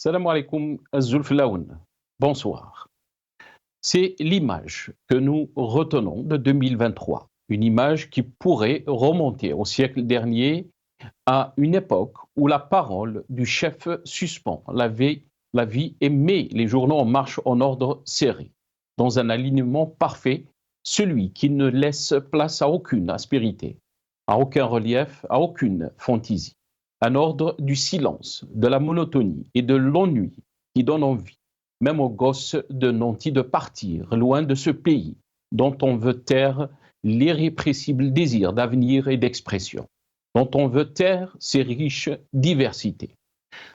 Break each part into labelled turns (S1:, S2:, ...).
S1: Salam alaikum Zulflaoun. Bonsoir. C'est l'image que nous retenons de 2023. Une image qui pourrait remonter au siècle dernier à une époque où la parole du chef suspend la vie et met les journaux en marche en ordre serré, dans un alignement parfait, celui qui ne laisse place à aucune aspérité, à aucun relief, à aucune fantaisie. Un ordre du silence, de la monotonie et de l'ennui qui donne envie, même aux gosses de nantis, de partir loin de ce pays dont on veut taire l'irrépressible désir d'avenir et d'expression, dont on veut taire ses riches diversités.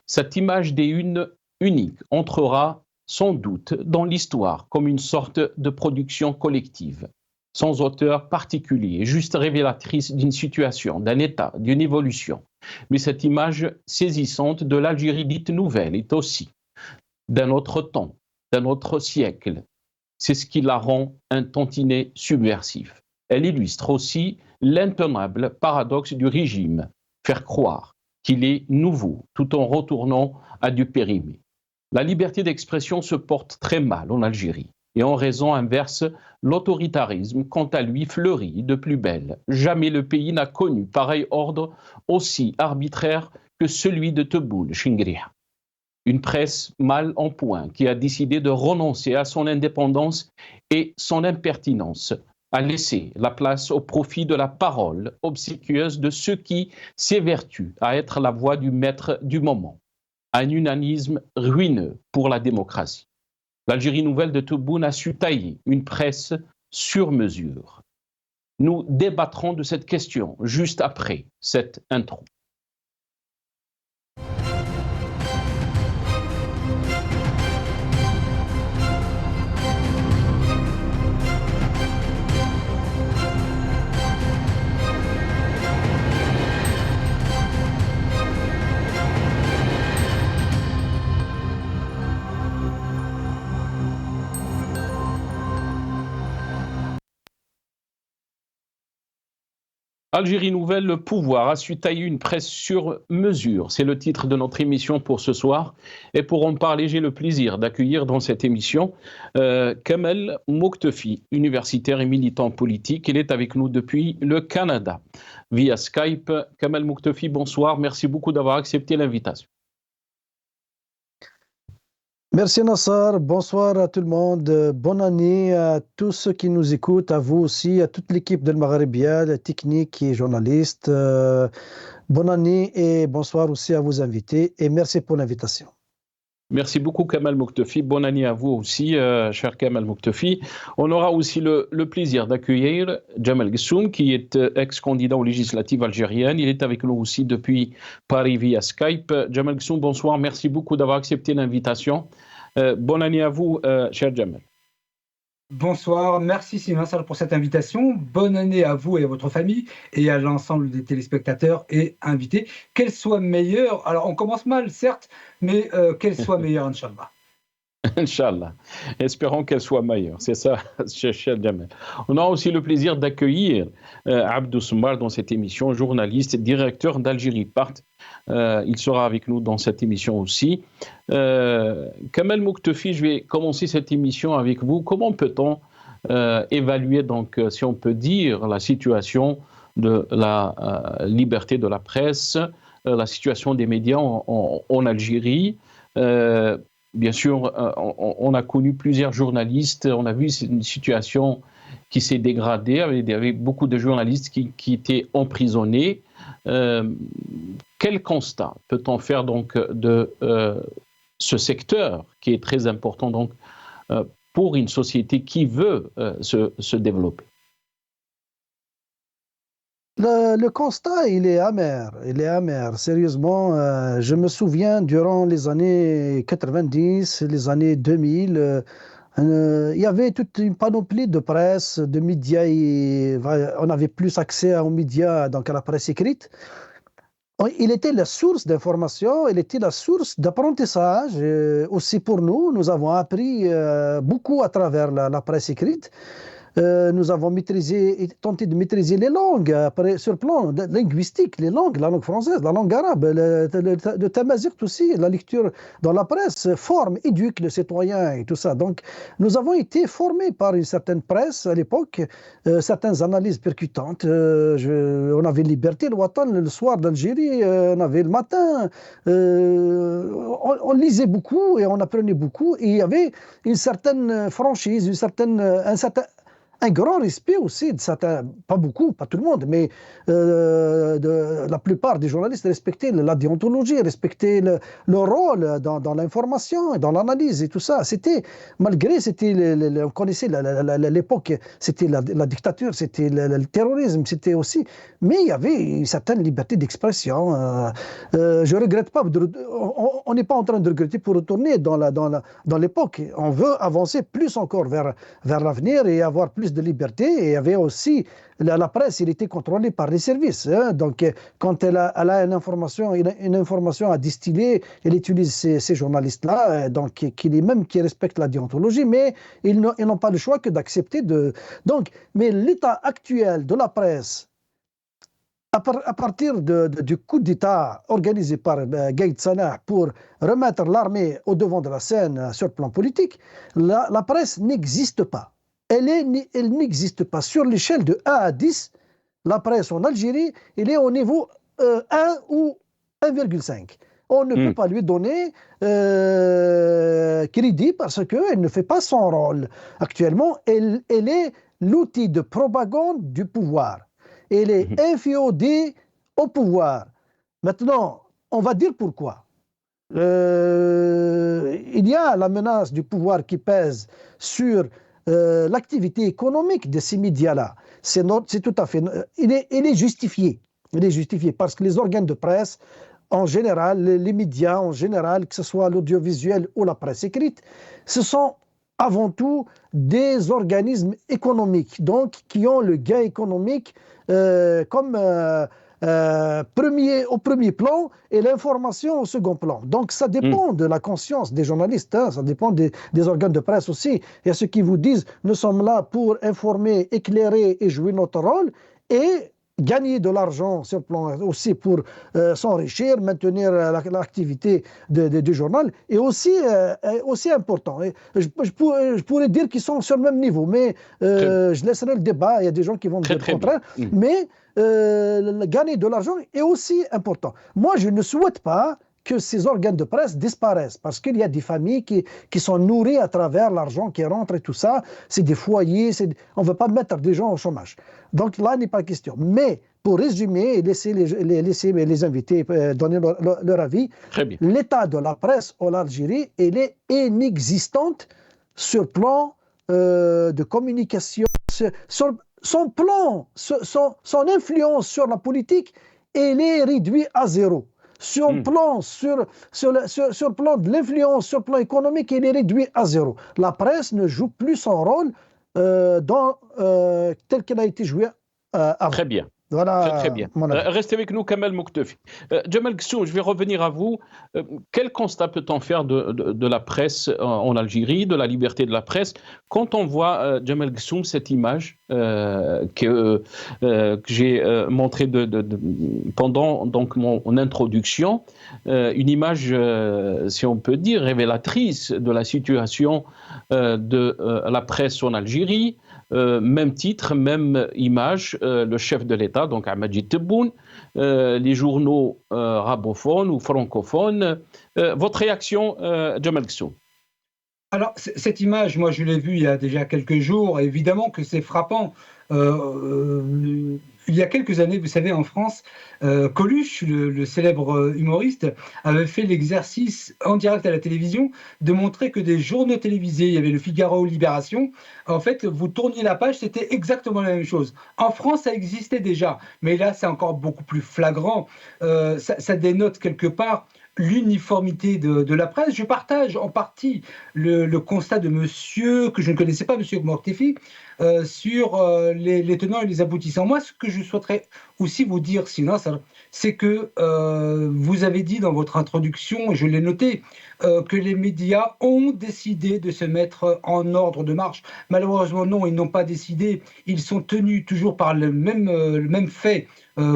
S1: Cette image des unes unique entrera sans doute dans l'histoire comme une sorte de production collective, sans auteur particulier, juste révélatrice d'une situation, d'un état, d'une évolution. Mais cette image saisissante de l'Algérie dite nouvelle est aussi d'un autre temps, d'un autre siècle. C'est ce qui la rend un tantinet subversif. Elle illustre aussi l'intenable paradoxe du régime, faire croire qu'il est nouveau tout en retournant à du périmé. La liberté d'expression se porte très mal en Algérie et en raison inverse, l'autoritarisme, quant à lui, fleurit de plus belle. Jamais le pays n'a connu pareil ordre aussi arbitraire que celui de Tebboune, Chingriha. Une presse mal en point qui a décidé de renoncer à son indépendance et son impertinence, a laissé la place au profit de la parole obséquieuse de ceux qui s'évertuent à être la voix du maître du moment. Un unanisme ruineux pour la démocratie. L'Algérie nouvelle de Tebboune a su tailler une presse sur mesure. Nous débattrons de cette question juste après cette intro. Algérie nouvelle, le pouvoir a su tailler une presse sur mesure. C'est le titre de notre émission pour ce soir. Et pour en parler, j'ai le plaisir d'accueillir dans cette émission Kamel Mouktefi, universitaire et militant politique. Il est avec nous depuis le Canada via Skype. Kamel Mouktefi, bonsoir. Merci beaucoup d'avoir accepté l'invitation.
S2: Merci Nassar, bonsoir à tout le monde, bonne année à tous ceux qui nous écoutent, à vous aussi, à toute l'équipe de Maghrébia, la technique et journalistes. Bonne année et bonsoir aussi à vos invités et merci pour l'invitation.
S1: Merci beaucoup Kamel Mouktefi, bonne année à vous aussi, cher Kamel Mouktefi. On aura aussi le plaisir d'accueillir Djamel Gessoum, qui est ex-candidat aux législatives algériennes. Il est avec nous aussi depuis Paris via Skype. Djamel Gessoum, bonsoir, merci beaucoup d'avoir accepté l'invitation. Bonne année à vous, cher Djamel.
S3: Bonsoir, merci Sinassar pour cette invitation. Bonne année à vous et à votre famille et à l'ensemble des téléspectateurs et invités. Qu'elle soit meilleure, alors on commence mal certes, mais qu'elle soit meilleure, Inch'Allah.
S1: Inch'Allah. Espérons qu'elle soit meilleure. C'est ça, cher Djamel. On a aussi le plaisir d'accueillir Abdou Soumar dans cette émission, journaliste et directeur d'Algérie Part. Il sera avec nous dans cette émission aussi. Kamel Mouktefi, je vais commencer cette émission avec vous. Comment peut-on évaluer, donc, si on peut dire, la situation de la liberté de la presse, la situation des médias en Algérie? Bien sûr, on a connu plusieurs journalistes, on a vu une situation qui s'est dégradée avec beaucoup de journalistes qui étaient emprisonnés. Quel constat peut-on faire donc de ce secteur qui est très important donc, pour une société qui veut se développer?
S2: Le constat, il est amer, Sérieusement, je me souviens, durant les années 90, les années 2000, il y avait toute une panoplie de presse, de médias, on avait plus accès aux médias, donc à la presse écrite. Il était la source d'information, il était la source d'apprentissage. Aussi pour nous, nous avons appris beaucoup à travers la presse écrite. Nous avons tenté de maîtriser les langues, sur le plan linguistique, les langues, la langue française, la langue arabe, le tamazight aussi, la lecture dans la presse forme, éduque le citoyen et tout ça. Donc, nous avons été formés par une certaine presse à l'époque, certaines analyses percutantes. On avait Liberté, le Watan, le soir d'Algérie, on avait le matin. On lisait beaucoup et on apprenait beaucoup. Et il y avait une certaine franchise, un grand respect aussi de certains, pas beaucoup, pas tout le monde, mais la plupart des journalistes respectaient la déontologie, respectaient le rôle dans l'information et dans l'analyse et tout ça. On connaissait l'époque, c'était la dictature, c'était le terrorisme, c'était aussi, mais il y avait une certaine liberté d'expression. Je regrette pas, on n'est pas en train de regretter pour retourner dans l'époque. On veut avancer plus encore vers l'avenir et avoir plus de liberté. Et il y avait aussi la presse, elle était contrôlée par les services. Donc, quand elle a une information à distiller, elle utilise ces journalistes-là, donc qui respectent la déontologie, mais ils n'ont pas le choix que d'accepter Donc, mais l'état actuel de la presse, à partir du coup d'État organisé par Gaïd Salah pour remettre l'armée au devant de la scène sur le plan politique, la presse n'existe pas. Elle n'existe pas. Sur l'échelle de 1 à 10, la presse en Algérie, elle est au niveau 1 ou 1,5. On ne peut pas lui donner crédit parce qu'elle ne fait pas son rôle. Actuellement, elle est l'outil de propagande du pouvoir. Elle est inféodée au pouvoir. Maintenant, on va dire pourquoi. Il y a la menace du pouvoir qui pèse sur l'activité économique de ces médias-là. C'est tout à fait... Il est justifié. Il est justifié parce que les organes de presse, en général, les médias en général, que ce soit l'audiovisuel ou la presse écrite, ce sont avant tout des organismes économiques, donc qui ont le gain économique comme au premier plan et l'information au second plan. Donc ça dépend de la conscience des journalistes, ça dépend des organes de presse aussi. Il y a ceux qui vous disent nous sommes là pour informer, éclairer et jouer notre rôle, et gagner de l'argent sur le plan aussi pour s'enrichir, maintenir l'activité du journal, est aussi important. Et je pourrais dire qu'ils sont sur le même niveau, mais je laisserai le débat. Il y a des gens qui vont dire le contraire. Mais gagner de l'argent est aussi important. Moi, je ne souhaite pas que ces organes de presse disparaissent, parce qu'il y a des familles qui sont nourries à travers l'argent qui rentre et tout ça. C'est des foyers, on ne veut pas mettre des gens au chômage. Donc là, il n'est pas question. Mais pour résumer et laisser les invités donner leur avis, l'état de la presse en Algérie, elle est inexistante sur le plan de communication, son influence sur la politique, elle est réduite à zéro. Sur le plan de l'influence, sur le plan économique, il est réduit à zéro. La presse ne joue plus son rôle tel qu'il a été joué avant.
S1: Très bien.
S2: Voilà,
S1: très bien. Restez avec nous, Kamel Mouktefi. Djemal Ghessoum, je vais revenir à vous. Quel constat peut-on faire de la presse en Algérie, de la liberté de la presse, quand on voit, Djemal Ghessoum, cette image que j'ai montrée pendant donc mon introduction, une image, si on peut dire, révélatrice de la situation de la presse en Algérie. Même titre, même image, le chef de l'État, donc Ahmadji Tebboune, les journaux arabophones ou francophones. Votre réaction, Djemal Ghessoum?
S3: Alors, cette image, moi je l'ai vue il y a déjà quelques jours, évidemment que c'est frappant. Il y a quelques années, vous savez, en France, Coluche, le célèbre humoriste, avait fait l'exercice en direct à la télévision de montrer que des journaux télévisés, il y avait le Figaro ou Libération, en fait, vous tourniez la page, c'était exactement la même chose. En France, ça existait déjà, mais là, c'est encore beaucoup plus flagrant. Ça dénote quelque part l'uniformité de la presse. Je partage en partie le constat de monsieur, que je ne connaissais pas, monsieur Mouktefi, sur les tenants et les aboutissants. Moi, ce que je souhaiterais aussi vous dire, sinon, c'est que vous avez dit dans votre introduction, et je l'ai noté, que les médias ont décidé de se mettre en ordre de marche. Malheureusement, non, ils n'ont pas décidé. Ils sont tenus toujours par le même fait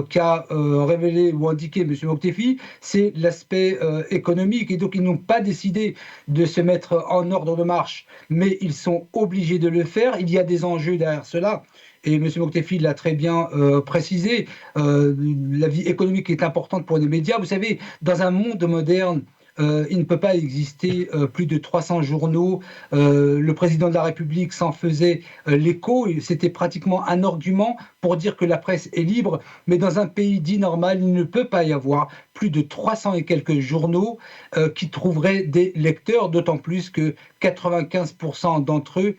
S3: qu'a révélé ou indiqué M. Moktefi, c'est l'aspect économique. Et donc, ils n'ont pas décidé de se mettre en ordre de marche, mais ils sont obligés de le faire. Il y a des enjeux derrière cela. Et M. Moktefi l'a très bien précisé, la vie économique est importante pour les médias. Vous savez, dans un monde moderne, il ne peut pas exister plus de 300 journaux. Le président de la République s'en faisait l'écho. C'était pratiquement un argument pour dire que la presse est libre. Mais dans un pays dit normal, il ne peut pas y avoir plus de 300 et quelques journaux qui trouveraient des lecteurs, d'autant plus que 95% d'entre eux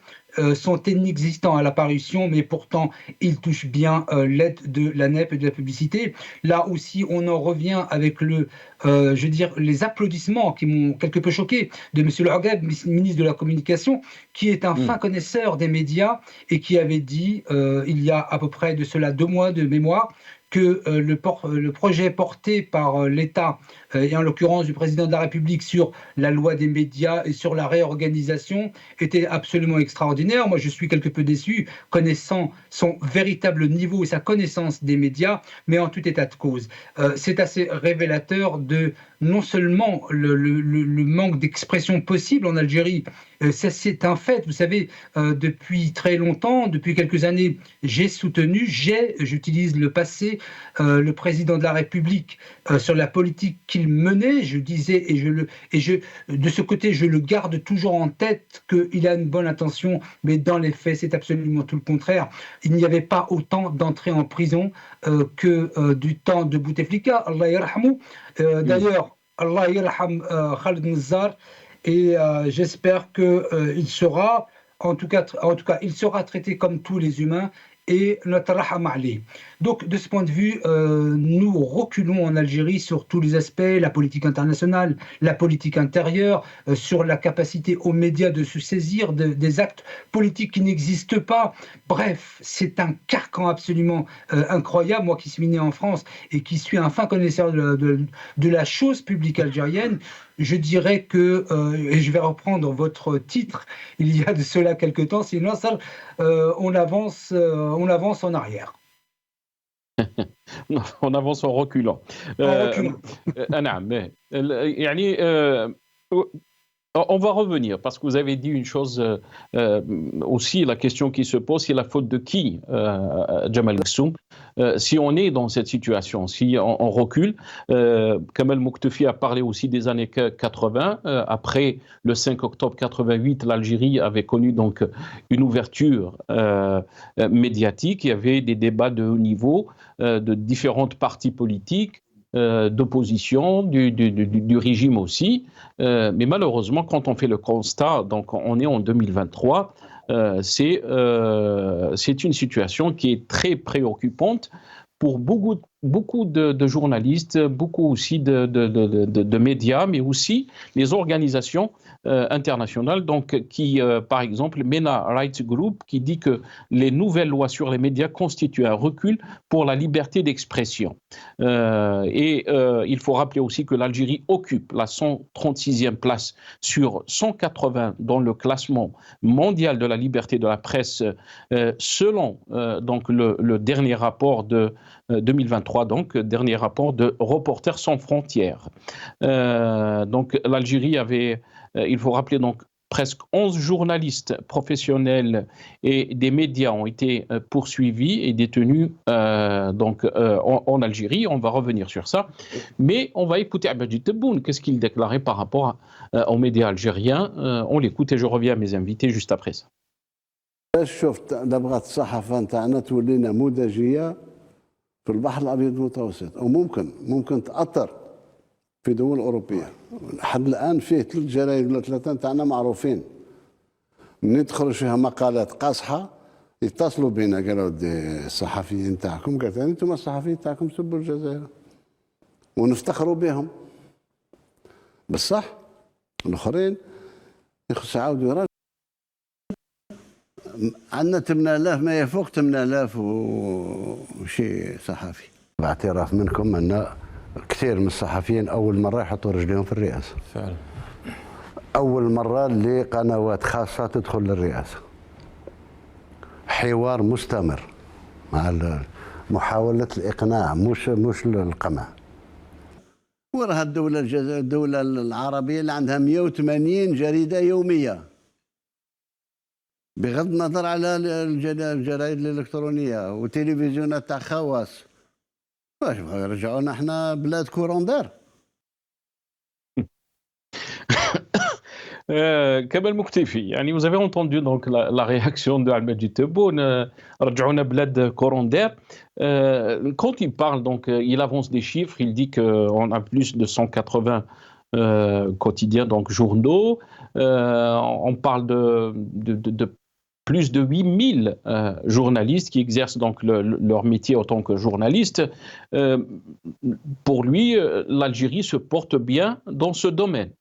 S3: sont inexistants à l'apparition, mais pourtant ils touchent bien l'aide de la NEP et de la publicité. Là aussi, on en revient avec les applaudissements qui m'ont quelque peu choqué de M. Le Hagab, ministre de la Communication, qui est un fin connaisseur des médias et qui avait dit, il y a à peu près de cela 2 mois de mémoire, que le projet porté par l'État, et en l'occurrence du président de la République, sur la loi des médias et sur la réorganisation était absolument extraordinaire. Moi, je suis quelque peu déçu, connaissant son véritable niveau et sa connaissance des médias, mais en tout état de cause. C'est assez révélateur de non seulement le manque d'expression possible en Algérie, c'est un fait, vous savez, depuis très longtemps, depuis quelques années, j'utilise le passé, le président de la République sur la politique qu'il menait. Je disais, de ce côté, je le garde toujours en tête qu'il a une bonne intention, mais dans les faits, c'est absolument tout le contraire. Il n'y avait pas autant d'entrées en prison que du temps de Bouteflika, Allah yarhamou. D'ailleurs, Allah yarham Khaled Nezzar, et j'espère qu'il sera, en tout cas, il sera traité comme tous les humains, et notre raham alayh. Donc, de ce point de vue, nous reculons en Algérie sur tous les aspects, la politique internationale, la politique intérieure, sur la capacité aux médias de se saisir des actes politiques qui n'existent pas. Bref, c'est un carcan absolument incroyable. Moi qui suis né en France et qui suis un fin connaisseur de la chose publique algérienne, je dirais que, et je vais reprendre votre titre, il y a de cela quelque temps, sinon ça, on avance en arrière.
S1: On avance en reculant. On va revenir, parce que vous avez dit une chose aussi, la question qui se pose, c'est la faute de qui, Jamal Ghassoum, si on est dans cette situation, si on recule. Kamal Moktefi a parlé aussi des années 80. Après le 5 octobre 88, l'Algérie avait connu donc une ouverture médiatique. Il y avait des débats de haut niveau de différentes partis politiques, d'opposition, du régime aussi. Mais malheureusement, quand on fait le constat, donc on est en 2023, c'est une situation qui est très préoccupante pour beaucoup de journalistes, beaucoup aussi de médias, mais aussi les organisations internationales, donc qui, par exemple, MENA Rights Group, qui dit que les nouvelles lois sur les médias constituent un recul pour la liberté d'expression. Il faut rappeler aussi que l'Algérie occupe la 136e place sur 180 dans le classement mondial de la liberté de la presse, selon donc le dernier rapport de 2023, donc dernier rapport de Reporters sans frontières. Donc l'Algérie avait, il faut rappeler, donc presque 11 journalistes professionnels et des médias ont été poursuivis et détenus en Algérie. On va revenir sur ça. Mais on va écouter Abdelmadjid Tebboune. Qu'est-ce qu'il déclarait par rapport aux médias algériens? On l'écoute et je reviens à mes invités juste après ça.
S4: شفت بغات الصحافه نتاعنا تولي نموذجيه في البحر الابيض المتوسط، او ممكن تاثر في دول اوروبيه. لحد الان فيه 3 جرايد ولا 3 نتاعنا معروفين، من تخرج فيها مقالات قاصحه يتصلوا بينا قالوا ودي الصحفيين تاعكم، قالت انتم الصحفيين تاعكم سبوا الجزائر ونفتخروا بهم بصح الاخرين يخص يعاودوا يراجعوا. عندنا 8000 ما يفوق 8000 وشي صحفي. باعتراف منكم ان كثير من الصحفيين اول مره يحطوا رجليهم في الرئاسه.
S5: فعلا.
S4: أول مرة لقنوات خاصة تدخل للرئاسة، حوار مستمر مع محاولة الإقناع مش القمع. وراها الدولة العربية اللي عندها 180 جريدة يومية، بغض النظر على الجرائد الإلكترونية وتلفزيونات تاع خواص. واش رجعونا احنا بلاد كوروندير؟
S1: Kamel Mouktefi, yani vous avez entendu donc la réaction de Al-Majid Tebboune, رجعونا بلاد كوروندير. Quand il parle, donc, il avance des chiffres, il dit qu'on a plus de 180 quotidiens, donc journaux. On parle de plus de 8000 journalistes qui exercent donc leur métier en tant que journalistes. Pour lui, l'Algérie se porte bien dans ce domaine.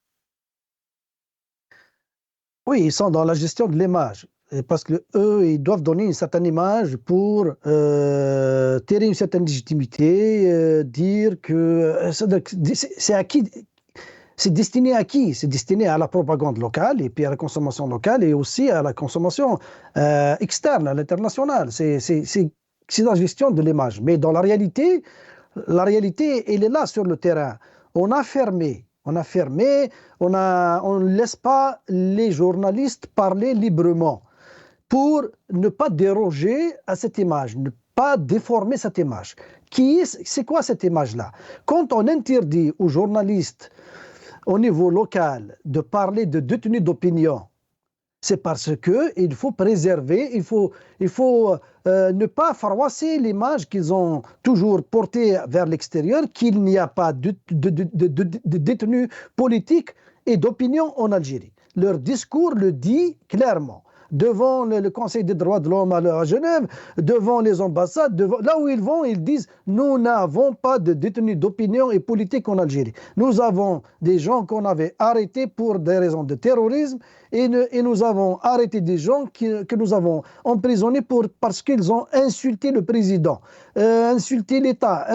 S2: Oui, ils sont dans la gestion de l'image. Parce que eux, ils doivent donner une certaine image pour tirer une certaine légitimité, dire que c'est à qui, c'est destiné à qui? C'est destiné à la propagande locale et puis à la consommation locale et aussi à la consommation externe, à l'international. C'est la gestion de l'image. Mais dans la réalité, elle est là sur le terrain. On a fermé, on ne laisse pas les journalistes parler librement pour ne pas déroger à cette image, ne pas déformer cette image. C'est quoi cette image-là? Quand on interdit aux journalistes au niveau local de parler de détenus d'opinion, c'est parce qu'il faut préserver, il faut ne pas froisser l'image qu'ils ont toujours portée vers l'extérieur, qu'il n'y a pas de détenus politiques et d'opinion en Algérie. Leur discours le dit clairement. Devant le Conseil des droits de l'homme à Genève, devant les ambassades, là où ils vont, ils disent « Nous n'avons pas de détenus d'opinion et politique en Algérie. Nous avons des gens qu'on avait arrêtés pour des raisons de terrorisme et nous avons arrêté des gens que nous avons emprisonnés parce qu'ils ont insulté le président, insulté l'État,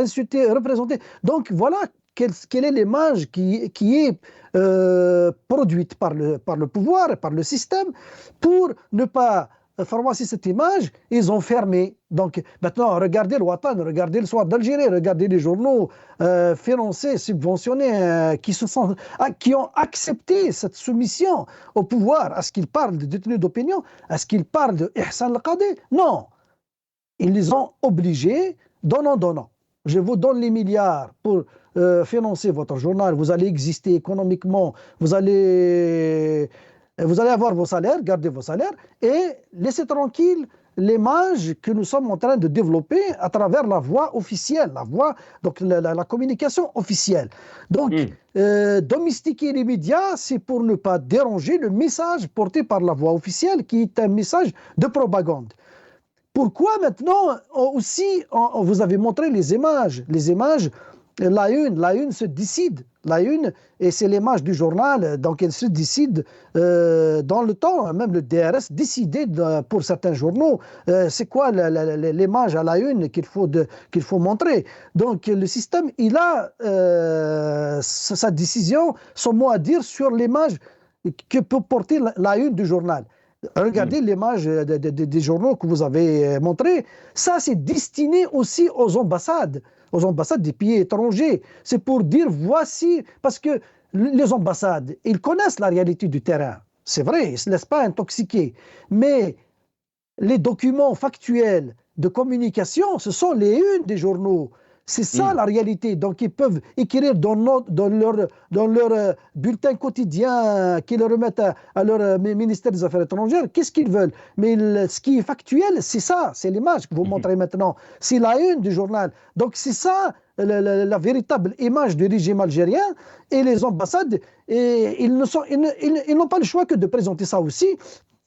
S2: représenté. » Donc voilà quelle est l'image qui est produite par le pouvoir, par le système. Pour ne pas froisser cette image, ils ont fermé. Donc maintenant, regardez le Watan, regardez le Soir d'Algérie, regardez les journaux financés, subventionnés, qui ont accepté cette soumission au pouvoir. Est-ce qu'ils parlent de détenus d'opinion? Est-ce qu'ils parlent de Ihsan al-Qadi? Non. Ils les ont obligés, donnant. Je vous donne les milliards pour financer votre journal, vous allez exister économiquement, vous allez avoir vos salaires, garder vos salaires et laisser tranquille l'image que nous sommes en train de développer à travers la voie officielle, donc la communication officielle. Donc, domestiquer les médias, c'est pour ne pas déranger le message porté par la voie officielle qui est un message de propagande. Pourquoi maintenant aussi, vous avez montré les images, la une se décide, la une, et c'est l'image du journal, donc elle se décide dans le temps, même le DRS décidait pour certains journaux, c'est quoi l'image à la une qu'il faut montrer. Donc le système, il a sa décision, son mot à dire sur l'image que peut porter la une du journal. Regardez l'image des journaux que vous avez montré. Ça, c'est destiné aussi aux ambassades des pays étrangers. C'est pour dire voici, parce que les ambassades, ils connaissent la réalité du terrain. C'est vrai, ils ne se laissent pas intoxiquer. Mais les documents factuels de communication, ce sont les unes des journaux. C'est ça la réalité. Donc ils peuvent écrire dans leur bulletin quotidien qu'ils remettent à leur ministère des Affaires étrangères, qu'est-ce qu'ils veulent. Mais ce qui est factuel, c'est ça, c'est l'image que vous montrez maintenant. C'est la une du journal. Donc c'est ça la véritable image du régime algérien, et les ambassades, ils n'ont pas le choix que de présenter ça aussi.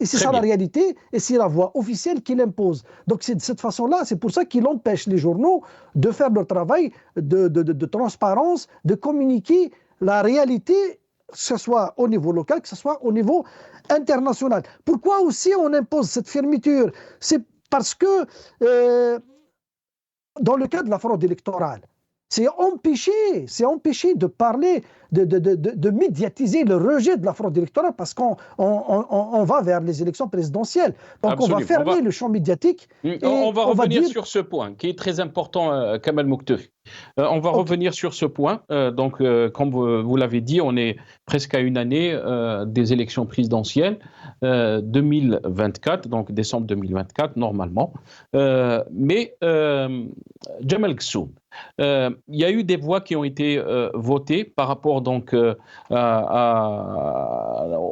S2: Et c'est ça la réalité, et c'est la voie officielle qui l'impose. Donc c'est de cette façon-là, c'est pour ça qu'il empêche les journaux de faire leur travail de transparence, de communiquer la réalité, que ce soit au niveau local, que ce soit au niveau international. Pourquoi aussi on impose cette fermeture? C'est parce que dans le cas de la fraude électorale, c'est empêcher de parler, de médiatiser le rejet de la fraude électorale parce qu'on va vers les élections présidentielles. Donc
S1: Absolument.
S2: on va fermer le champ médiatique.
S1: On va revenir sur ce point qui est très important, Kamal Moukhtafi. On va revenir sur ce point. Donc, comme vous l'avez dit, on est presque à une année des élections présidentielles 2024, donc décembre 2024 normalement. Mais Jamal Ghassoum, il y a eu des voix qui ont été votées par rapport donc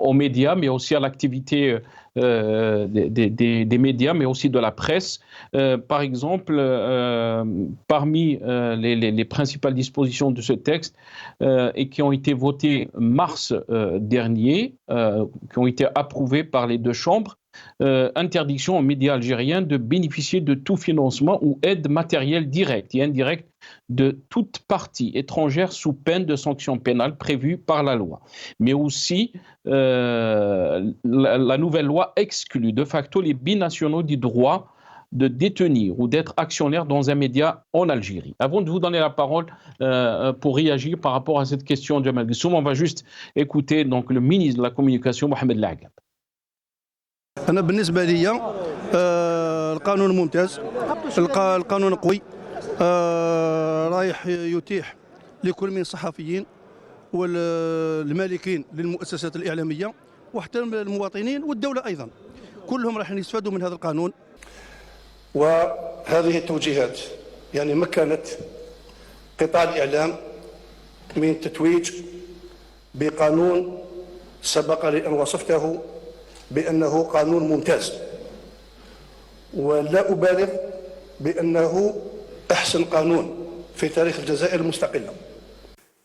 S1: aux médias, mais aussi à l'activité des médias, mais aussi de la presse. Par exemple, parmi les principales dispositions de ce texte et qui ont été votées mars dernier, qui ont été approuvées par les deux chambres, interdiction aux médias algériens de bénéficier de tout financement ou aide matérielle directe et indirecte de toute partie étrangère sous peine de sanctions pénales prévues par la loi. Mais aussi, la nouvelle loi exclut de facto les binationaux du droit de détenir ou d'être actionnaire dans un média en Algérie. Avant de vous donner la parole pour réagir par rapport à cette question de Jamal Ghassoum, on va juste écouter donc le ministre de la Communication, Mohamed Lagab.
S5: أنا بالنسبة لي القانون ممتاز، القانون قوي، رايح يتيح لكل من الصحفيين والمالكين للمؤسسات الإعلامية وحتى المواطنين والدولة أيضا كلهم راح يستفادوا من هذا القانون. وهذه التوجيهات يعني مكنت قطاع الإعلام من التتويج بقانون سبق لي أن وصفته بأنه قانون ممتاز، ولا أبالغ بأنه أحسن قانون في تاريخ الجزائر المستقلة.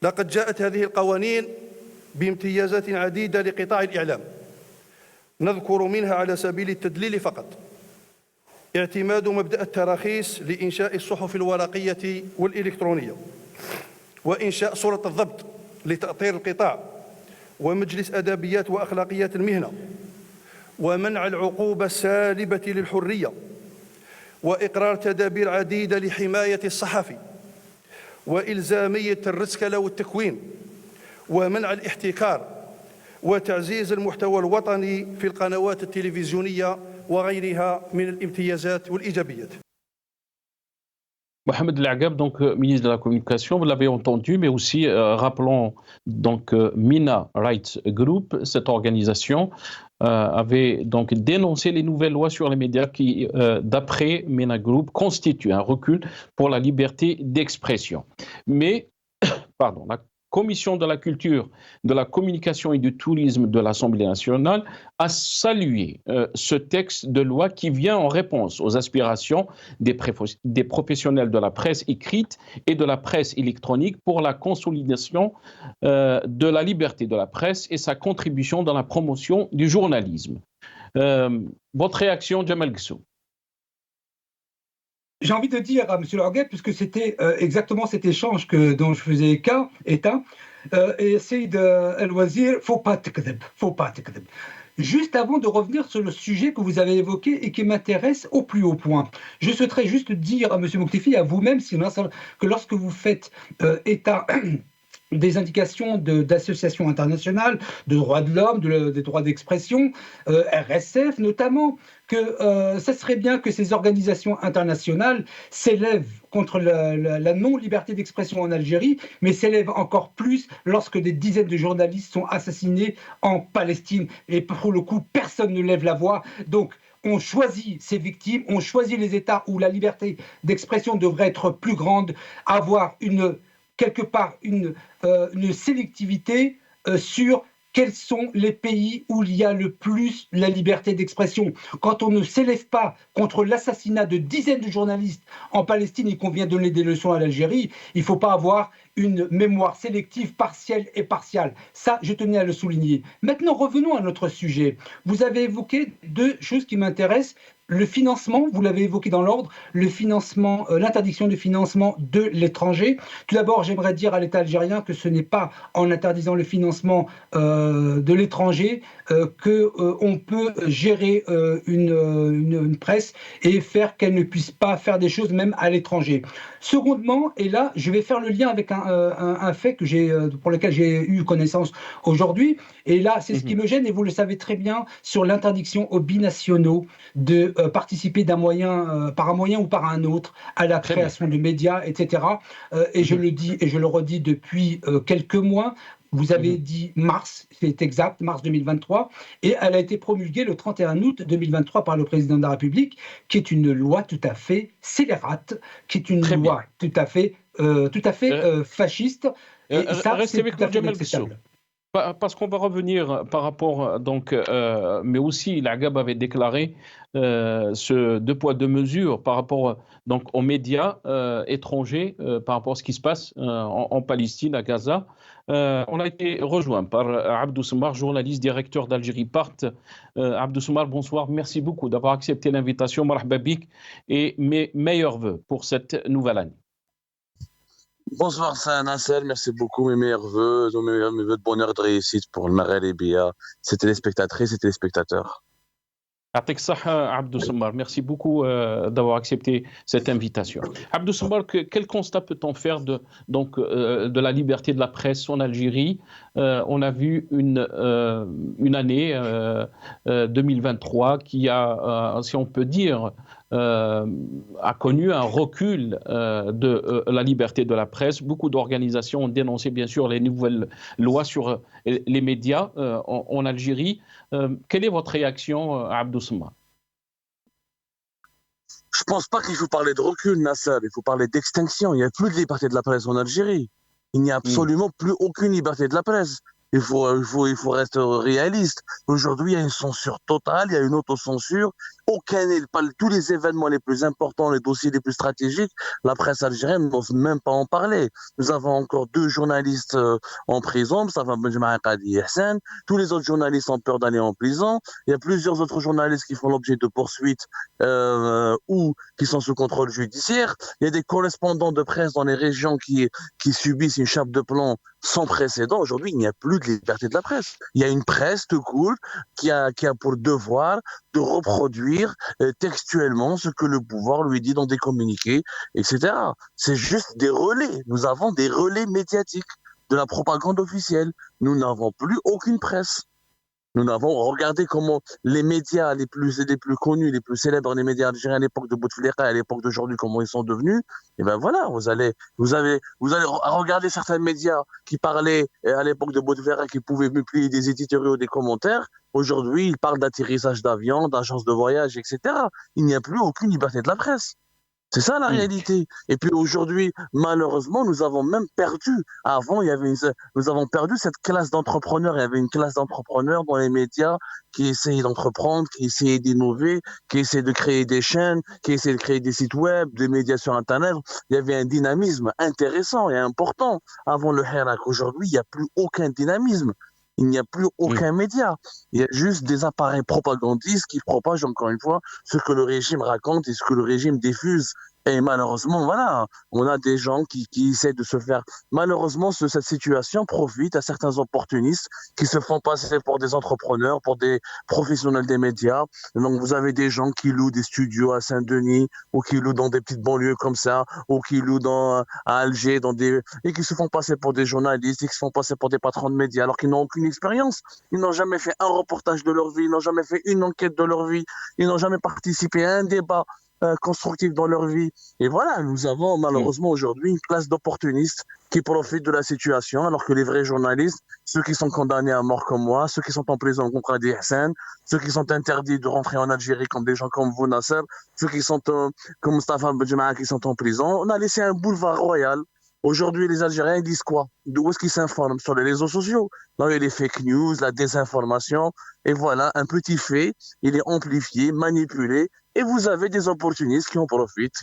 S5: لقد جاءت هذه القوانين بامتيازات عديدة لقطاع الإعلام، نذكر منها على سبيل التدليل فقط اعتماد مبدأ التراخيص لإنشاء الصحف الورقية والإلكترونية، وإنشاء صورة الضبط لتأطير القطاع، ومجلس أدبيات وأخلاقيات المهنة، ومنع العقوبة السالبة للحرية، وإقرار تدابير عديدة لحماية الصحفي، وإلزامية الرسكلة والتكوين، ومنع الاحتكار، وتعزيز المحتوى الوطني في القنوات التلفزيونية وغيرها من الامتيازات والإيجابيات.
S1: Mohamed Lagab, donc ministre de la Communication, vous l'avez entendu, mais aussi rappelons donc Mina Rights Group, cette organisation avait donc dénoncé les nouvelles lois sur les médias qui, d'après Mina Group, constituent un recul pour la liberté d'expression. Mais, pardon, la Commission de la culture, de la communication et du tourisme de l'Assemblée nationale a salué ce texte de loi qui vient en réponse aux aspirations des professionnels de la presse écrite et de la presse électronique pour la consolidation de la liberté de la presse et sa contribution dans la promotion du journalisme. Votre réaction, Jamal Ghassoum?
S3: J'ai envie de dire à M. Lagab, puisque c'était exactement cet échange dont je faisais état, et Saïd El-Wazir, faut pas tekdeb. Juste avant de revenir sur le sujet que vous avez évoqué et qui m'intéresse au plus haut point, je souhaiterais juste dire à M. Moukhtafi, à vous-même, que lorsque vous faites état des indications d'associations internationales, de droits de l'homme, des droits d'expression, RSF notamment, que ça serait bien que ces organisations internationales s'élèvent contre la non-liberté d'expression en Algérie, mais s'élèvent encore plus lorsque des dizaines de journalistes sont assassinés en Palestine. Et pour le coup, personne ne lève la voix. Donc, on choisit ces victimes, on choisit les États où la liberté d'expression devrait être plus grande, avoir quelque part une sélectivité sur quels sont les pays où il y a le plus la liberté d'expression. Quand on ne s'élève pas contre l'assassinat de dizaines de journalistes en Palestine et qu'on vient donner des leçons à l'Algérie, il ne faut pas avoir une mémoire sélective partielle et partiale. Ça, je tenais à le souligner. Maintenant, revenons à notre sujet. Vous avez évoqué deux choses qui m'intéressent. Le financement, vous l'avez évoqué dans l'ordre, le financement, l'interdiction du financement de l'étranger. Tout d'abord, j'aimerais dire à l'État algérien que ce n'est pas en interdisant le financement de l'étranger qu'on peut gérer une presse et faire qu'elle ne puisse pas faire des choses même à l'étranger. Secondement, et là, je vais faire le lien avec un fait pour lequel j'ai eu connaissance aujourd'hui. Et là, c'est ce qui me gêne, et vous le savez très bien, sur l'interdiction aux binationaux de participer par un moyen ou par un autre à la création de médias, etc. Et je le dis et je le redis depuis quelques mois. Vous avez dit mars, c'est exact, mars 2023, et elle a été promulguée le 31 août 2023 par le président de la République, qui est une loi tout à fait scélérate, qui est une loi tout à fait fasciste, et ça, c'est tout à fait inacceptable.
S1: Parce qu'on va revenir par rapport, mais aussi l'Agab avait déclaré ce deux poids deux mesures par rapport aux médias étrangers, par rapport à ce qui se passe en Palestine, à Gaza. On a été rejoint par Abdou Soumar, journaliste, directeur d'Algérie Part. Abdou Soumar, bonsoir, merci beaucoup d'avoir accepté l'invitation. Marhaba bik, et mes meilleurs vœux pour cette nouvelle année.
S6: Bonsoir Nasser, merci beaucoup, mes meilleurs vœux, mes vœux de bonheur et de réussite pour le Maghreb et Bia, ses téléspectatrices et téléspectateurs.
S1: Abdou Soumar, merci beaucoup d'avoir accepté cette invitation. Abdou Soumar, quel constat peut-on faire de la liberté de la presse en Algérie? On a vu une année 2023 qui a, si on peut dire, a connu un recul de la liberté de la presse. Beaucoup d'organisations ont dénoncé bien sûr les nouvelles lois sur les médias en Algérie. Quelle est votre réaction, Abdou Soumar?
S6: Je ne pense pas qu'il faut parler de recul, Nasser. Il faut parler d'extinction. Il n'y a plus de liberté de la presse en Algérie. Il n'y a absolument plus aucune liberté de la presse. Il faut rester réaliste. Aujourd'hui, il y a une censure totale, il y a une autocensure. Tous les événements les plus importants, les dossiers les plus stratégiques, la presse algérienne n'ose même pas en parler. Nous avons encore 2 journalistes en prison, Mostafa Benjma Qadi et Hassan. Tous les autres journalistes ont peur d'aller en prison. Il y a plusieurs autres journalistes qui font l'objet de poursuites ou qui sont sous contrôle judiciaire. Il y a des correspondants de presse dans les régions qui subissent une chape de plomb sans précédent. Aujourd'hui, il n'y a plus de liberté de la presse. Il y a une presse tout court qui a pour devoir de reproduire textuellement ce que le pouvoir lui dit dans des communiqués, etc. C'est juste des relais. Nous avons des relais médiatiques de la propagande officielle. Nous n'avons plus aucune presse. Nous avons regardé comment les médias les plus connus, les plus célèbres, les médias algériens à l'époque de Bouteflika et à l'époque d'aujourd'hui, comment ils sont devenus. Et ben voilà, vous allez regarder certains médias qui parlaient à l'époque de Bouteflika, qui pouvaient publier des éditoriaux, des commentaires. Aujourd'hui, ils parlent d'atterrissage d'avions, d'agences de voyage, etc. Il n'y a plus aucune liberté de la presse. C'est ça la réalité. Et puis aujourd'hui, malheureusement, nous avons même perdu. Avant, nous avons perdu cette classe d'entrepreneurs. Il y avait une classe d'entrepreneurs dans les médias qui essayaient d'entreprendre, qui essayaient d'innover, qui essayaient de créer des chaînes, qui essayaient de créer des sites web, des médias sur Internet. Il y avait un dynamisme intéressant et important avant le Hirak. Aujourd'hui, il n'y a plus aucun dynamisme. Il n'y a plus aucun média. Il y a juste des appareils propagandistes qui propagent encore une fois ce que le régime raconte et ce que le régime diffuse. Et malheureusement, voilà, on a des gens qui essaient de se faire... Malheureusement, cette situation profite à certains opportunistes qui se font passer pour des entrepreneurs, pour des professionnels des médias. Donc, vous avez des gens qui louent des studios à Saint-Denis ou qui louent dans des petites banlieues comme ça ou qui louent à Alger et qui se font passer pour des journalistes et qui se font passer pour des patrons de médias alors qu'ils n'ont aucune expérience. Ils n'ont jamais fait un reportage de leur vie, ils n'ont jamais fait une enquête de leur vie, ils n'ont jamais participé à un débat constructifs dans leur vie. Et voilà, nous avons malheureusement aujourd'hui une classe d'opportunistes qui profitent de la situation, alors que les vrais journalistes, ceux qui sont condamnés à mort comme moi, ceux qui sont en prison comme Qadi Hassan, ceux qui sont interdits de rentrer en Algérie comme des gens comme vous, Nasser, ceux qui sont comme Mostafa Benjma qui sont en prison, on a laissé un boulevard royal Aujourd'hui, les Algériens ils disent quoi? D'où est-ce qu'ils s'informent? Sur les réseaux sociaux. Là, il y a les fake news, la désinformation. Et voilà, un petit fait, il est amplifié, manipulé. Et vous avez des opportunistes qui en profitent,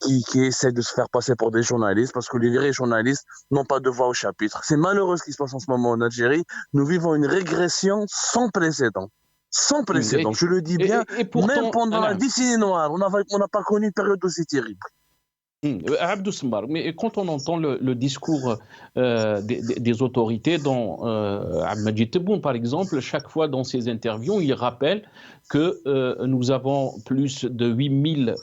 S6: qui essaient de se faire passer pour des journalistes, parce que les vrais journalistes n'ont pas de voix au chapitre. C'est malheureux ce qui se passe en ce moment en Algérie. Nous vivons une régression sans précédent. Sans précédent, je le dis bien.
S1: Et pourtant,
S6: même pendant la décennie noire, on n'a pas connu une période aussi terrible.
S1: Abdou Smar, mais quand on entend le discours des autorités, dont Abdelmajid Tebboune par exemple, chaque fois dans ses interviews, il rappelle que nous avons plus de 8000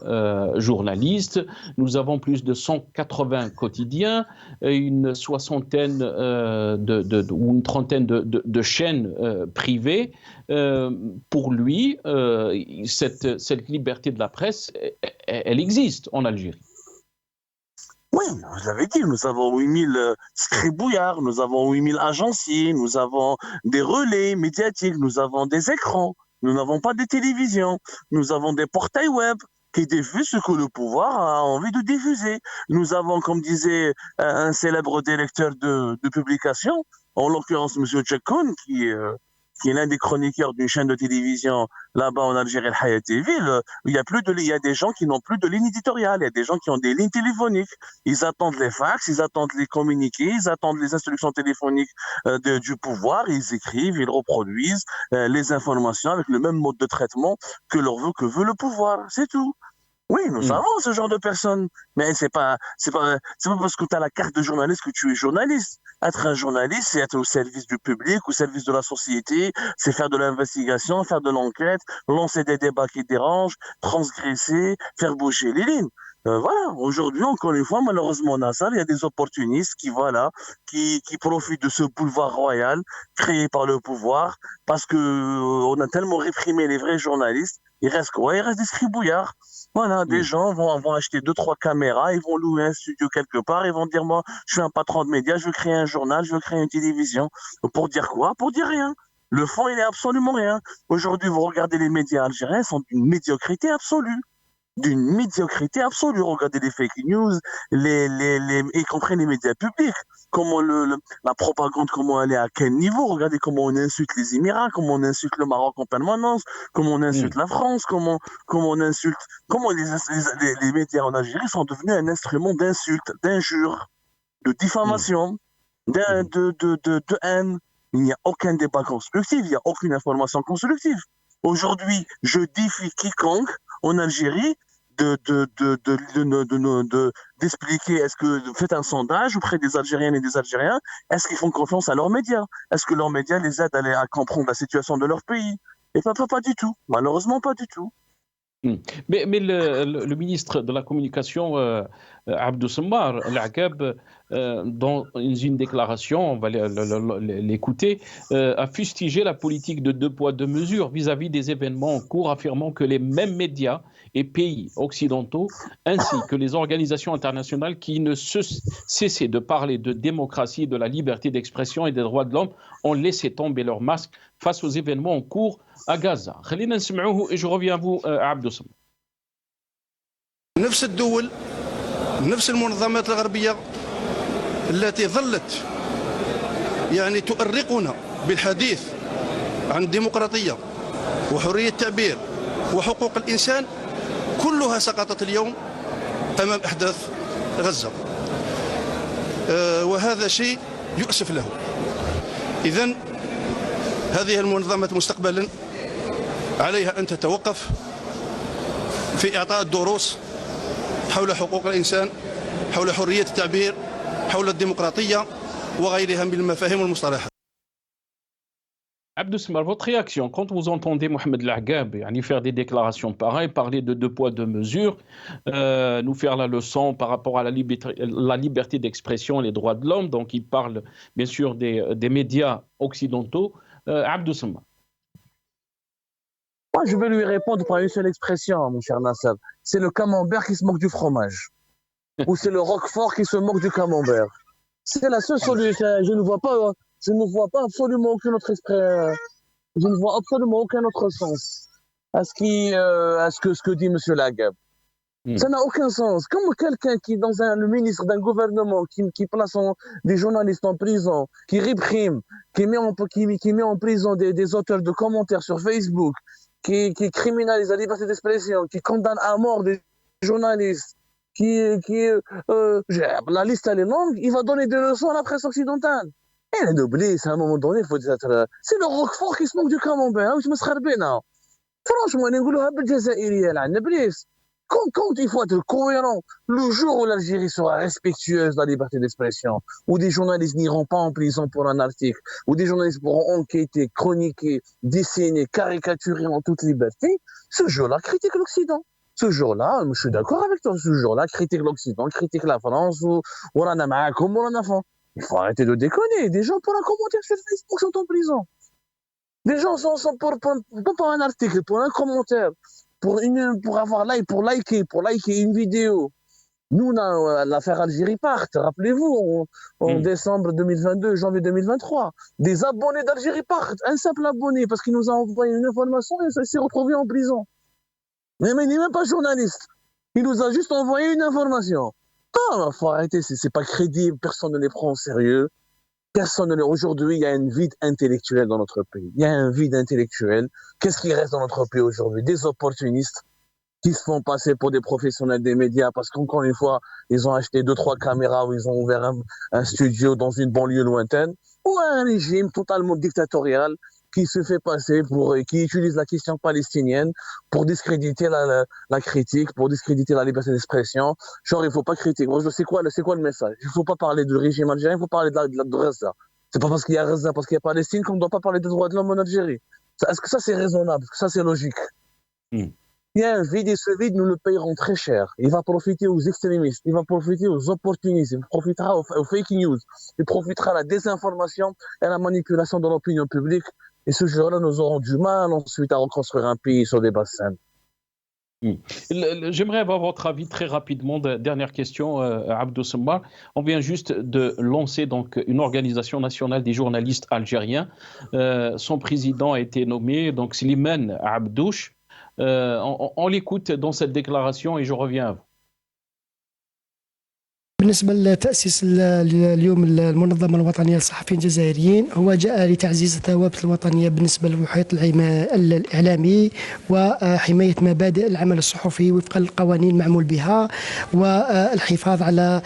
S1: journalistes, nous avons plus de 180 quotidiens, une soixantaine ou une trentaine de chaînes privées. Pour lui, cette liberté de la presse, elle existe en Algérie.
S6: Oui, je l'avais dit, nous avons 8000 scribouillards, nous avons 8000 agenciers, nous avons des relais médiatiques, nous avons des écrans, nous n'avons pas de télévision, nous avons des portails web qui diffusent ce que le pouvoir a envie de diffuser. Nous avons, comme disait un célèbre directeur de publication, en l'occurrence M. Tchekkoun, qui est l'un des chroniqueurs d'une chaîne de télévision là-bas en Algérie, Al-Hayat TV, il y a des gens qui n'ont plus de ligne éditoriale, il y a des gens qui ont des lignes téléphoniques. Ils attendent les fax, ils attendent les communiqués, ils attendent les instructions téléphoniques du pouvoir, ils écrivent, ils reproduisent les informations avec le même mode de traitement que veut le pouvoir, c'est tout. Oui, nous avons ce genre de personnes, mais c'est pas parce que tu as la carte de journaliste que tu es journaliste. Être un journaliste, c'est être au service du public, au service de la société, c'est faire de l'investigation, faire de l'enquête, lancer des débats qui dérangent, transgresser, faire bouger les lignes. Voilà, aujourd'hui, encore une fois, malheureusement, Nassar, il y a des opportunistes qui profitent de ce boulevard royal créé par le pouvoir, parce que on a tellement réprimé les vrais journalistes. Il reste quoi? Il reste des scribouillards. Voilà, des gens vont acheter 2-3 caméras, ils vont louer un studio quelque part, ils vont dire, moi, je suis un patron de médias, je veux créer un journal, je veux créer une télévision. Pour dire quoi? Pour dire rien. Le fond, il est absolument rien. Aujourd'hui, vous regardez les médias algériens, ils sont d'une médiocrité absolue. Regardez les fake news, y compris les médias publics. Comment la propagande, comment elle est à quel niveau. Regardez comment on insulte les Émirats, comment on insulte le Maroc en permanence, comment on insulte la France, comment les médias en Algérie sont devenus un instrument d'insulte, d'injure, de diffamation, de haine. Il n'y a aucun débat constructif, il n'y a aucune information constructive. Aujourd'hui, je défie quiconque en Algérie d'expliquer, faites un sondage auprès des Algériennes et des Algériens, est-ce qu'ils font confiance à leurs médias? Est-ce que leurs médias les aident à comprendre la situation de leur pays? Et pas du tout, malheureusement pas du tout.
S1: Mais le ministre de la Communication, Abdou Smar Al-Aqab, dans une déclaration, on va l'écouter, a fustigé la politique de 2 poids 2 mesures vis-à-vis des événements en cours, affirmant que les mêmes médias et pays occidentaux, ainsi que les organisations internationales qui ne cessaient de parler de démocratie, de la liberté d'expression et des droits de l'homme, ont laissé tomber leur masque face aux événements en cours à Gaza. خلينا نسمعوه et je reviens à vous, عبدو سمر.
S5: نفس الدول، نفس المنظمات الغربية التي ظلت يعني تؤرقنا بالحديث عن الديمقراطية وحرية التعبير وحقوق الإنسان، كلها سقطت اليوم أمام أحداث غزة، وهذا شيء يؤسف له. إذن هذه المنظمات مستقبلا عليها أن تتوقف في إعطاء الدروس حول حقوق الإنسان، حول حرية التعبير، حول الديمقراطية وغيرها من المفاهيم والمصطلحات.
S1: Abdou Smar, votre réaction quand vous entendez Mohamed Al-Aqab faire des déclarations pareilles, parler de 2 poids 2 mesures, nous faire la leçon par rapport à la liberté d'expression et les droits de l'homme, donc il parle bien sûr des médias occidentaux. Abdou Smar.
S6: Moi, je vais lui répondre par une seule expression, mon cher Nassab. C'est le camembert qui se moque du fromage. Ou c'est le roquefort qui se moque du camembert. C'est la seule solution. Je ne vois pas absolument aucun autre je ne vois absolument aucun autre sens à ce que dit M. Al-Aqab. Ça n'a aucun sens. Comme quelqu'un qui, le ministre d'un gouvernement, qui place des journalistes en prison, qui réprime, qui met en prison des auteurs de commentaires sur Facebook, qui criminalise la liberté d'expression, qui condamne à mort des journalistes, la liste elle est longue, il va donner des leçons à la presse occidentale. Et la noblesse, à un moment donné, il faut dire, c'est le Roquefort qui se moque du camembert, je me serais bien. Franchement, la noblesse. Quand il faut être cohérent, le jour où l'Algérie sera respectueuse de la liberté d'expression, où des journalistes n'iront pas en prison pour un article, où des journalistes pourront enquêter, chroniquer, dessiner, caricaturer en toute liberté, ce jour-là critique l'Occident. Ce jour-là, je suis d'accord avec toi, ce jour-là critique l'Occident, critique la France, ou il faut arrêter de déconner. Des gens pour un commentaire sur Facebook sont en prison. Des gens sont pour un article, pour un commentaire, pour avoir pour liker une vidéo. Nous, on a l'affaire Algérie Part, rappelez-vous, en décembre 2022, janvier 2023. Des abonnés d'Algérie Part, un simple abonné, parce qu'il nous a envoyé une information et il s'est retrouvé en prison. Mais il n'est même pas journaliste. Il nous a juste envoyé une information. Non, il faut arrêter, c'est pas crédible, personne ne les prend au sérieux. Aujourd'hui, il y a un vide intellectuel dans notre pays. Il y a un vide intellectuel. Qu'est-ce qui reste dans notre pays aujourd'hui? Des opportunistes qui se font passer pour des professionnels des médias parce qu'encore une fois, ils ont acheté 2-3 caméras ou ils ont ouvert un studio dans une banlieue lointaine, ou un régime totalement dictatorial qui se fait passer qui utilise la question palestinienne pour discréditer la critique, pour discréditer la liberté d'expression. Genre, il ne faut pas critiquer. C'est quoi le message? Il ne faut pas parler du régime algérien, il faut parler de Gaza. C'est pas parce qu'il y a Gaza, parce qu'il y a Palestine qu'on ne doit pas parler des droits de l'homme en Algérie. Est-ce que ça, c'est raisonnable? Est-ce que ça, c'est logique? Il y a un vide et ce vide, nous le payerons très cher. Il va profiter aux extrémistes, il va profiter aux opportunistes, il profitera aux fake news, il profitera à la désinformation et à la manipulation de l'opinion publique. Et ce jour-là, nous aurons du mal ensuite à reconstruire un pays sur des bassins.
S1: J'aimerais avoir votre avis très rapidement. Dernière question, Abdou Semmar. On vient juste de lancer donc une organisation nationale des journalistes algériens. Son président a été nommé, donc Slimane Abdouche. On l'écoute dans cette déclaration et je reviens à vous.
S7: بالنسبة لتأسيس اليوم المنظمة الوطنية للصحفيين الجزائريين هو جاء لتعزيز الثوابت الوطنية بالنسبة للمحيط الإعلامي وحماية مبادئ العمل الصحفي وفق القوانين المعمول بها والحفاظ على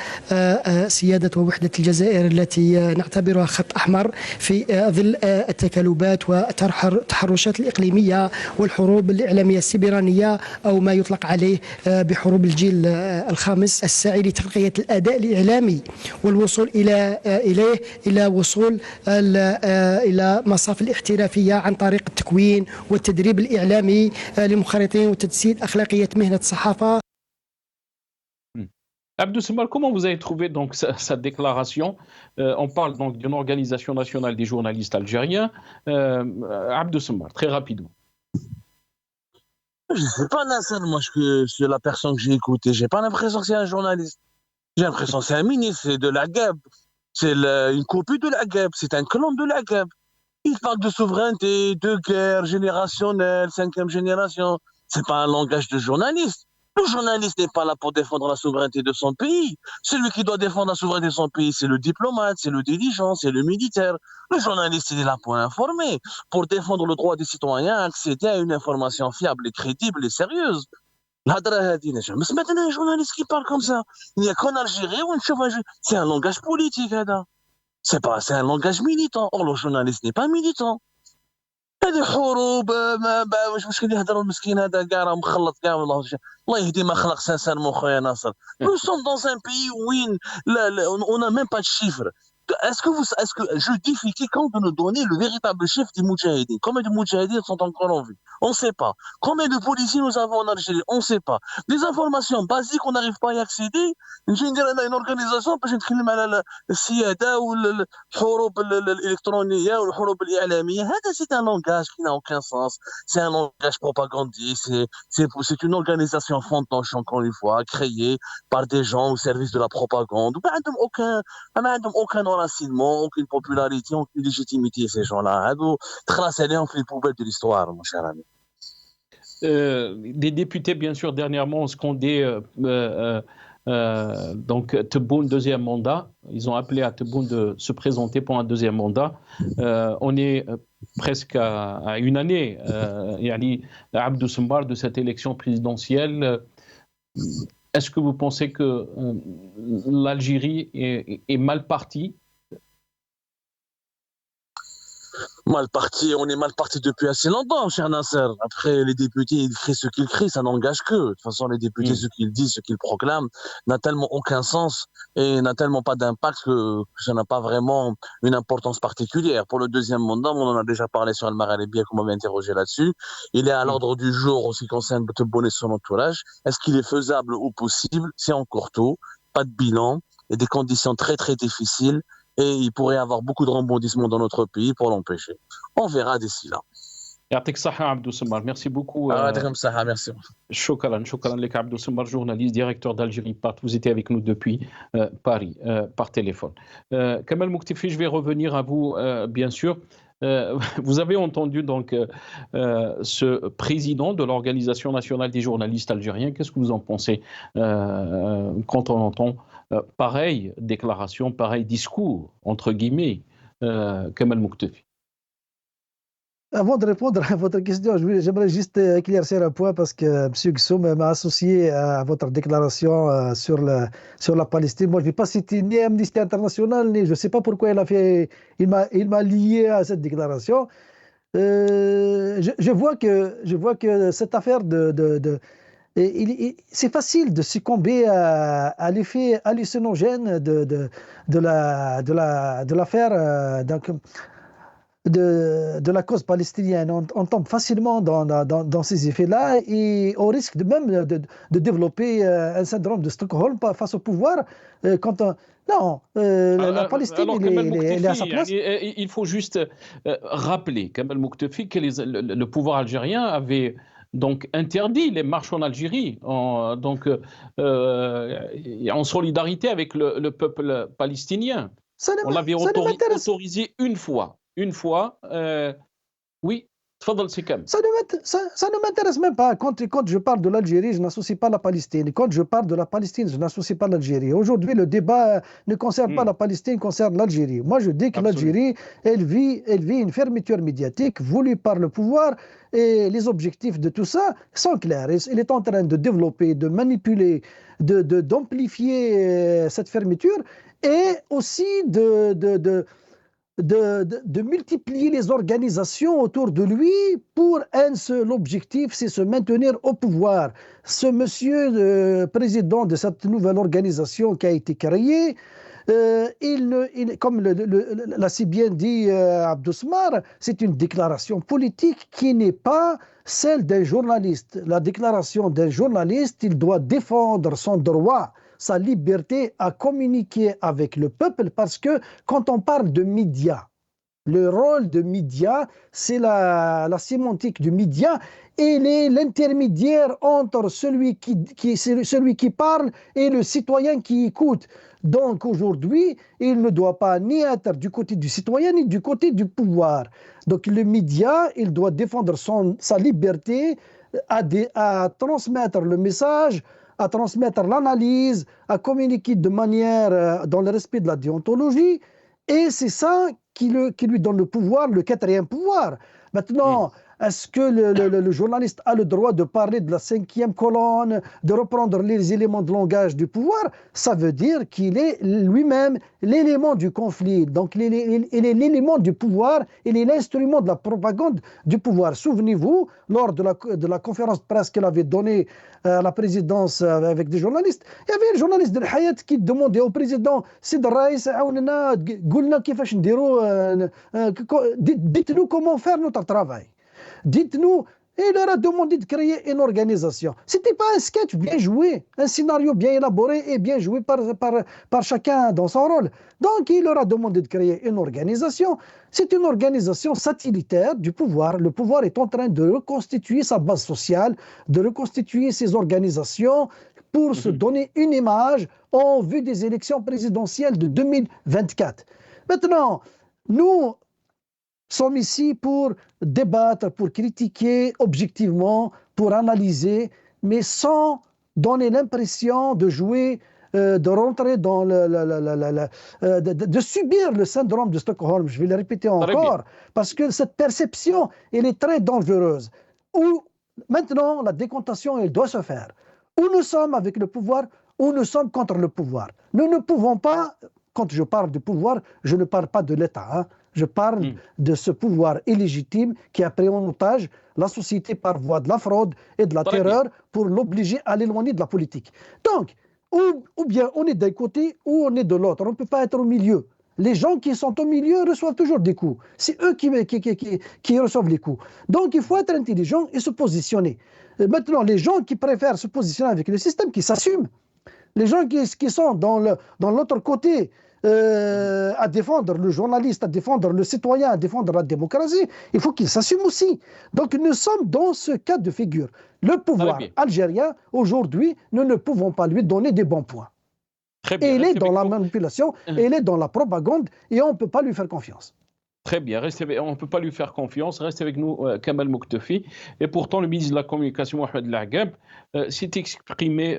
S7: سيادة ووحدة الجزائر التي نعتبرها خط أحمر في ظل التكالبات والتحرشات الإقليمية والحروب الإعلامية السبرانية أو ما يطلق عليه بحروب الجيل الخامس السعي لترقية الأداء الإعلامي والوصول إلى وصول إلى مصاف الاحترافية عن طريق التكوين والتدريب الإعلامي للمنخرطين وتجسيد أخلاقية مهنة الصحافة.
S1: Abdou Semmar, comment vous avez trouvé donc cette déclaration? On parle donc d'une organisation nationale des journalistes algériens. Abdou Semmar, très rapidement.
S6: Je ne sais pas, Nasser, moi, c'est la personne que j'ai écoutée. Je n'ai pas l'impression que c'est un journaliste. J'ai l'impression que c'est un ministre, c'est de la guêpe. C'est une copie de la guêpe, c'est un clone de la guêpe. Il parle de souveraineté, de guerre générationnelle, 5e génération. C'est pas un langage de journaliste. Le journaliste n'est pas là pour défendre la souveraineté de son pays. Celui qui doit défendre la souveraineté de son pays, c'est le diplomate, c'est le dirigeant, c'est le militaire. Le journaliste, il est là pour informer, pour défendre le droit des citoyens à accéder à une information fiable et crédible et sérieuse. Mais maintenant, un journaliste qui parle comme ça, il n'y a qu'en Algérie où c'est un langage politique. C'est un langage militant. Or, le journaliste n'est pas militant. هذه حروب واش مشكل يهضروا المسكين هذا كاع راه مخلط كاع والله يهدي ما خلق سانسيرمون خويا ناصر. Nous sommes dans un pays où on n'a même pas de chiffres. Est-ce que je défie quiconque de nous donner le véritable chiffre des Moudjahidines? Combien de Moudjahidines sont encore en vie? On ne sait pas. Combien de policiers nous avons en Algérie? On ne sait pas. Des informations basiques, on n'arrive pas à y accéder. Une organisation باش نتكلم على السيادة والحروب الإلكترونية والحروب الإعلامية. هذا c'est un langage qui n'a aucun sens. C'est un langage propagandiste. C'est une organisation fantoche, encore une fois, créée par des gens au service de la propagande. ما عندهم aucun enracinement, aucune popularité, aucune légitimité, ces gens-là. خلاص عليهم في البوبيل de l'histoire, mon cher ami.
S1: Des députés, bien sûr, dernièrement ont scandé donc Tebboune deuxième mandat. Ils ont appelé à Tebboune de se présenter pour un deuxième mandat. On est presque à une année, yani, Abdou Sembar, de cette élection présidentielle. Est-ce que vous pensez que l'Algérie est mal partie?
S6: Mal parti, on est mal parti depuis assez longtemps, cher Nasser. Après, les députés, ils crient ce qu'ils crient, ça n'engage qu'eux. De toute façon, les députés, ce qu'ils disent, ce qu'ils proclament, n'a tellement aucun sens et n'a tellement pas d'impact que ça n'a pas vraiment une importance particulière. Pour le deuxième mandat, on en a déjà parlé sur Al-Maghribi, qu'on m'avait interrogé là-dessus. Il est à l'ordre du jour en ce qui concerne Tebboune et son entourage. Est-ce qu'il est faisable ou possible? C'est encore tôt, pas de bilan et des conditions très très difficiles. Et il pourrait y avoir beaucoup de rebondissements dans notre pays pour l'empêcher. On verra d'ici là.
S1: Merci beaucoup.
S6: Merci.
S1: Shukran lek Abdou Sembar, journaliste, directeur d'Algérie Part. Vous étiez avec nous depuis Paris par téléphone. Kamel Mouktefi, je vais revenir à vous, bien sûr. Vous avez entendu donc ce président de l'Organisation nationale des journalistes algériens. Qu'est-ce que vous en pensez quand on entend pareille déclaration, pareil discours, entre guillemets, Kamel Mouktefi?
S2: Avant de répondre à votre question, j'aimerais juste éclaircir un point parce que M. Gsoum m'a associé à votre déclaration sur la Palestine. Moi, je ne vais pas citer ni Amnesty International, ni je ne sais pas pourquoi il m'a lié à cette déclaration. Je vois que cette affaire c'est facile de succomber à l'effet hallucinogène de l'affaire. De la cause palestinienne. On tombe facilement dans ces effets-là et au risque même de développer un syndrome de Stockholm face au pouvoir. La Palestine, elle est à sa place.
S1: Il faut juste rappeler, Kamel Mouktefi, que le pouvoir algérien avait donc interdit les marches en Algérie, en solidarité avec le peuple palestinien. On l'avait autorisé une fois. Oui,
S2: ça ne m'intéresse même pas. Quand je parle de l'Algérie, je n'associe pas la Palestine. Quand je parle de la Palestine, je n'associe pas l'Algérie. Aujourd'hui, le débat ne concerne pas la Palestine, concerne l'Algérie. Moi, je dis que l'Algérie, elle vit une fermeture médiatique voulue par le pouvoir et les objectifs de tout ça sont clairs. Il est en train de développer, de manipuler, d'amplifier cette fermeture et aussi de multiplier les organisations autour de lui pour un seul objectif, c'est se maintenir au pouvoir. Ce monsieur, président de cette nouvelle organisation qui a été créée, comme l'a si bien dit Abdou Sembar, c'est une déclaration politique qui n'est pas celle d'un journaliste. La déclaration d'un journaliste, il doit défendre son droit, sa liberté à communiquer avec le peuple, parce que quand on parle de médias, le rôle de média, c'est la sémantique du média, il est l'intermédiaire entre celui qui parle et le citoyen qui écoute. Donc aujourd'hui, il ne doit pas ni être du côté du citoyen ni du côté du pouvoir. Donc le média, il doit défendre sa liberté à transmettre le message, à transmettre l'analyse, à communiquer de manière dans le respect de la déontologie. Et c'est ça qui lui donne le pouvoir, le quatrième pouvoir. Maintenant, est-ce que le journaliste a le droit de parler de la cinquième colonne, de reprendre les éléments de langage du pouvoir? Ça veut dire qu'il est lui-même l'élément du conflit. Donc, il est l'élément du pouvoir, il est l'instrument de la propagande du pouvoir. Souvenez-vous, lors de la conférence de presse qu'elle avait donnée à la présidence avec des journalistes, il y avait un journaliste de Hayat qui demandait au président Sid Raïs, dites-nous comment faire notre travail. Dites-nous, et il leur a demandé de créer une organisation. Ce n'était pas un sketch bien joué, un scénario bien élaboré et bien joué par chacun dans son rôle. Donc il leur a demandé de créer une organisation. C'est une organisation satellitaire du pouvoir. Le pouvoir est en train de reconstituer sa base sociale, de reconstituer ses organisations pour se donner une image en vue des élections présidentielles de 2024. Maintenant, nous, sommes ici pour débattre, pour critiquer objectivement, pour analyser, mais sans donner l'impression de jouer, de rentrer dans de subir le syndrome de Stockholm. Je vais le répéter encore, parce que cette perception, elle est très dangereuse. Où maintenant, la décantation, elle doit se faire. Ou nous sommes avec le pouvoir, ou nous sommes contre le pouvoir. Nous ne pouvons pas, quand je parle de pouvoir, je ne parle pas de l'État, hein. Je parle de ce pouvoir illégitime qui a pris en otage la société par voie de la fraude et de la terreur pour l'obliger à l'éloigner de la politique. Donc, ou bien on est d'un côté ou on est de l'autre. On ne peut pas être au milieu. Les gens qui sont au milieu reçoivent toujours des coups. C'est eux qui reçoivent les coups. Donc, il faut être intelligent et se positionner. Maintenant, les gens qui préfèrent se positionner avec le système, qui s'assument. Les gens qui sont dans l'autre côté, à défendre le journaliste, à défendre le citoyen, à défendre la démocratie, il faut qu'ils s'assument aussi. Donc nous sommes dans ce cas de figure. Le pouvoir algérien, aujourd'hui, nous ne pouvons pas lui donner des bons points. Et il est dans la manipulation, et il est dans la propagande, et on ne peut pas lui faire confiance.
S1: Très bien, on ne peut pas lui faire confiance. Reste avec nous, Kamal Mouktefi. Et pourtant, le ministre de la Communication, Mohamed Lagab, s'est exprimé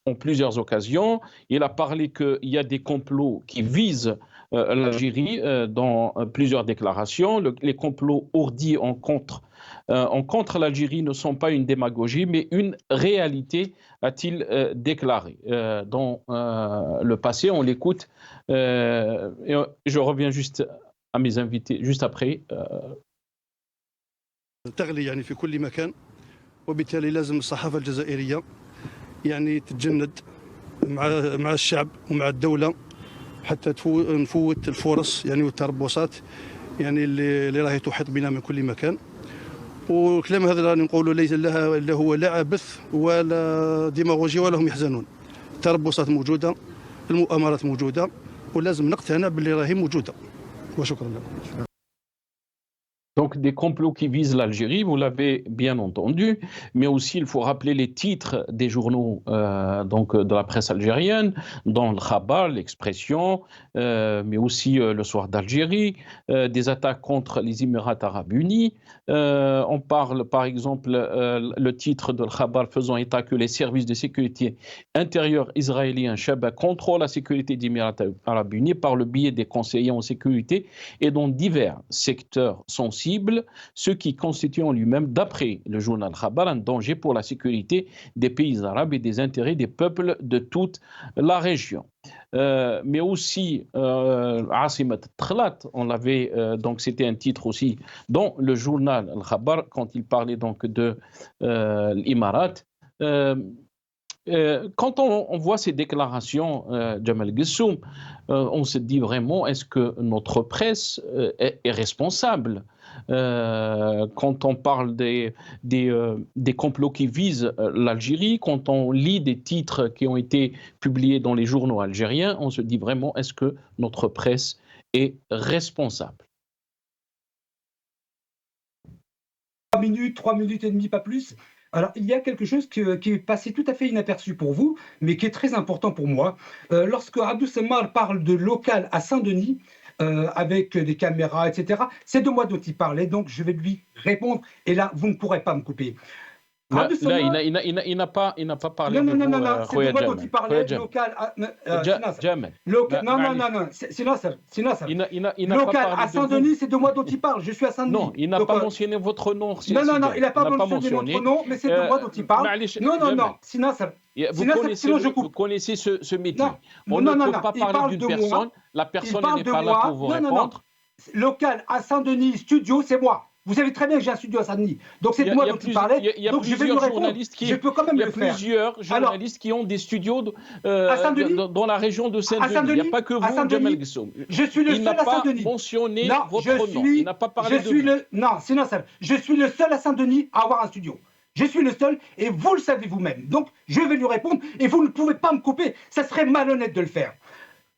S1: en plusieurs occasions. Il a parlé qu'il y a des complots qui visent l'Algérie dans plusieurs déclarations. Les complots ourdis en contre l'Algérie ne sont pas une démagogie, mais une réalité, a-t-il déclaré. Dans le passé, on l'écoute. Et je reviens juste à mes invités, juste après.
S5: تغلي يعني في كل مكان، وبالتالي لازم الصحافة الجزائرية يعني تتجند مع الشعب ومع الدولة حتى نفوت الفرص يعني والتربصات يعني اللي راهي تحيط بنا من كل مكان. والكلام هذا راني نقولوا ليس لها الا هو لا عبث ولا ديماغوجيا ولا هم يحزنون. التربصات موجودة، المؤامرات موجودة، ولازم نقتنع باللي راهي موجودة. وشكرا لكم.
S1: Donc des complots qui visent l'Algérie, vous l'avez bien entendu, mais aussi il faut rappeler les titres des journaux donc de la presse algérienne, dans le Khabar, l'Expression, mais aussi le Soir d'Algérie, des attaques contre les Émirats arabes unis. On parle par exemple le titre de le Khabar faisant état que les services de sécurité intérieure israéliens Shabak contrôlent la sécurité des Émirats arabes unis par le biais des conseillers en sécurité et dans divers secteurs sensibles, ce qui constitue en lui-même, d'après le journal Khabar, un danger pour la sécurité des pays arabes et des intérêts des peuples de toute la région. Mais aussi Asimat Tkhlat, on l'avait donc c'était un titre aussi dans le journal Al-Khabar quand il parlait donc de l'Imarat. Quand on voit ces déclarations, Jamal Gessoum, on se dit vraiment, est-ce que notre presse est responsable quand on parle des complots qui visent l'Algérie, quand on lit des titres qui ont été publiés dans les journaux algériens, on se dit vraiment, est-ce que notre presse est responsable?
S3: 3 minutes et demie, pas plus. Alors, il y a quelque chose qui est passé tout à fait inaperçu pour vous, mais qui est très important pour moi. Lorsque Abdou Semmar parle de local à Saint-Denis, avec des caméras, etc., c'est de moi dont il parlait, donc je vais lui répondre, et là, vous ne pourrez pas me couper.
S1: Là, il n'a pas parlé
S3: non,
S1: de
S3: non,
S1: vous,
S3: non, c'est de moi dont il parlait, local à... Local à Saint-Denis, c'est de moi dont il parle, je suis à Saint-Denis.
S1: Non, il n'a pas mentionné votre nom.
S3: Non, il n'a pas mentionné votre nom, mais c'est de moi dont il parle. Non, sinon
S1: vous connaissez ce métier. On ne peut pas parler d'une personne, la personne n'est pas là pour vous répondre.
S3: Local à Saint-Denis, studio, c'est moi. Vous savez très bien que j'ai un studio à Saint-Denis. Donc c'est de moi dont il parlait. Donc je vais lui répondre. Je peux quand même le faire.
S1: Il y a plusieurs journalistes qui ont des studios dans la région de Saint-Denis. Il n'y a pas que vous, Jamal Gessoum.
S3: Je suis le seul à Saint-Denis.
S1: Il n'a pas mentionné votre nom. Il n'a pas parlé de vous.
S3: Non, sinon ça. Je suis le seul à Saint-Denis à avoir un studio. Je suis le seul et vous le savez vous-même. Donc je vais lui répondre et vous ne pouvez pas me couper. Ça serait malhonnête de le faire.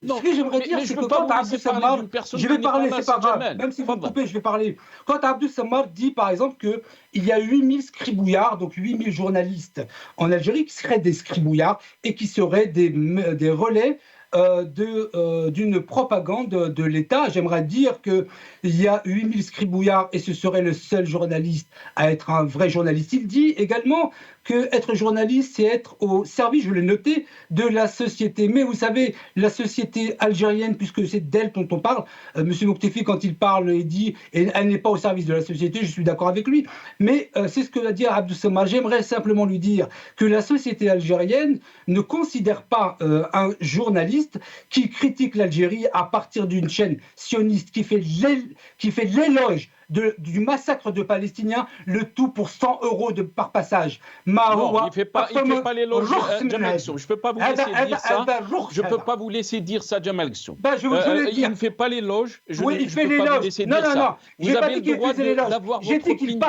S1: Non,
S3: ce que j'aimerais dire, c'est que quand Abdou Semmar, je vais parler, c'est pas grave, même si vous me coupez, je vais parler. Quand Abdou Semmar dit par exemple qu'il y a 8000 scribouillards, donc 8000 journalistes en Algérie qui seraient des scribouillards et qui seraient des relais d'une propagande de l'État. J'aimerais dire qu'il y a 8000 scribouillards et ce serait le seul journaliste à être un vrai journaliste. Il dit également qu'être journaliste, c'est être au service, je l'ai noté, de la société. Mais vous savez, la société algérienne, puisque c'est d'elle dont on parle, M. Moktefi, quand il parle, il dit elle n'est pas au service de la société, je suis d'accord avec lui. Mais c'est ce que va dire Abdou Samar. J'aimerais simplement lui dire que la société algérienne ne considère pas un journaliste qui critique l'Algérie à partir d'une chaîne sioniste qui fait l'éloge du massacre de Palestiniens, le tout pour 100 € par passage.
S1: Non, il ne fait pas l'éloge de Jamal Ghassoum. Je ne peux pas vous laisser dire ça. Je ne peux pas vous laisser dire ça, Jamal Ghassoum. Il ne fait pas l'éloge.
S3: Oui, il fait l'éloge. Non,
S1: vous avez le droit d'avoir votre opinion.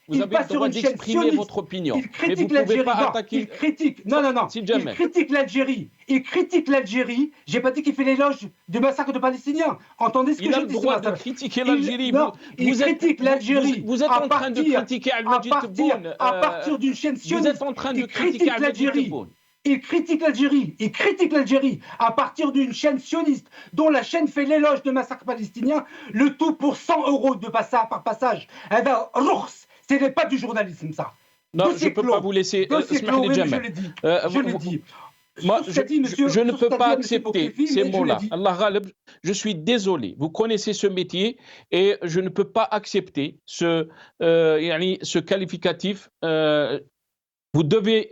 S1: Vous avez le droit d'exprimer votre opinion.
S3: Mais vous ne pouvez pas attaquer. Il critique. Non. Il critique l'Algérie. Il critique l'Algérie. J'ai pas dit qu'il fait l'éloge du massacre de Palestiniens. Entendez ce que je dis.
S1: Il a le droit de critiquer l'Algérie.
S3: Il critique l'Algérie.
S1: Vous êtes en train de critiquer Al-Majid Tebboune.
S3: À partir d'une chaîne sioniste.
S1: Vous êtes en train de critiquer Al-Majid Tebboune.
S3: Il critique l'Algérie à partir d'une chaîne sioniste dont la chaîne fait l'éloge de massacre palestinien, le tout pour 100 € par passage. Ce n'est pas du journalisme, ça.
S1: Non, je ne peux pas vous laisser.
S3: Je l'ai dit.
S1: Moi, je ne peux pas accepter ces mots-là. Allah Ghalib, je suis désolé. Vous connaissez ce métier et je ne peux pas accepter ce qualificatif. Vous devez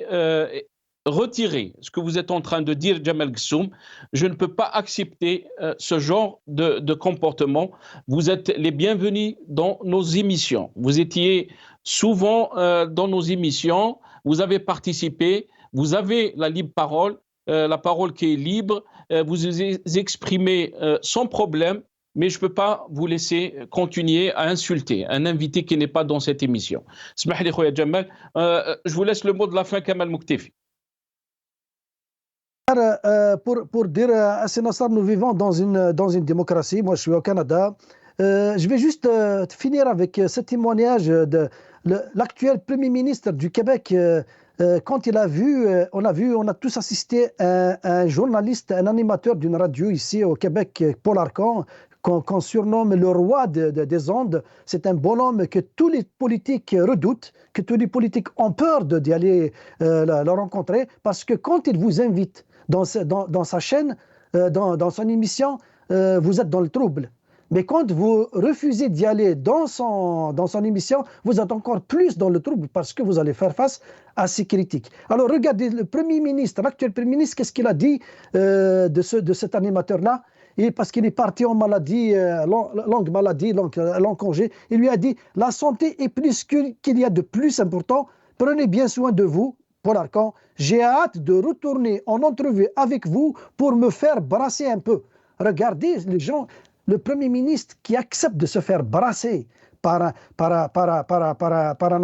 S1: retirer ce que vous êtes en train de dire, Jamal Ghassoum. Je ne peux pas accepter ce genre de comportement. Vous êtes les bienvenus dans nos émissions. Vous étiez souvent dans nos émissions. Vous avez participé. Vous avez la libre parole, la parole qui est libre. Vous vous exprimez sans problème. Mais je ne peux pas vous laisser continuer à insulter un invité qui n'est pas dans cette émission. Smahli Khoya Jamal. Je vous laisse le mot de la fin, Kamal Moktefi.
S2: Pour dire à Sénassar, nous vivons dans une démocratie. Moi, je suis au Canada. Je vais juste finir avec ce témoignage de l'actuel Premier ministre du Québec. Quand il a vu, on a tous assisté à un journaliste, un animateur d'une radio ici au Québec, Paul Arcand, qu'on surnomme le roi des ondes. C'est un bonhomme que tous les politiques redoutent, que tous les politiques ont peur d'y aller le rencontrer, parce que quand il vous invite dans sa chaîne, dans son émission, vous êtes dans le trouble. Mais quand vous refusez d'y aller dans son émission, vous êtes encore plus dans le trouble parce que vous allez faire face à ces critiques. Alors regardez, le Premier ministre, l'actuel Premier ministre, qu'est-ce qu'il a dit de cet animateur-là? Et parce qu'il est parti en maladie, longue maladie, long congé, il lui a dit « La santé est plus qu'il y a de plus important, prenez bien soin de vous, Paul Arcand, j'ai hâte de retourner en entrevue avec vous pour me faire brasser un peu. » Regardez les gens, le Premier ministre qui accepte de se faire brasser par un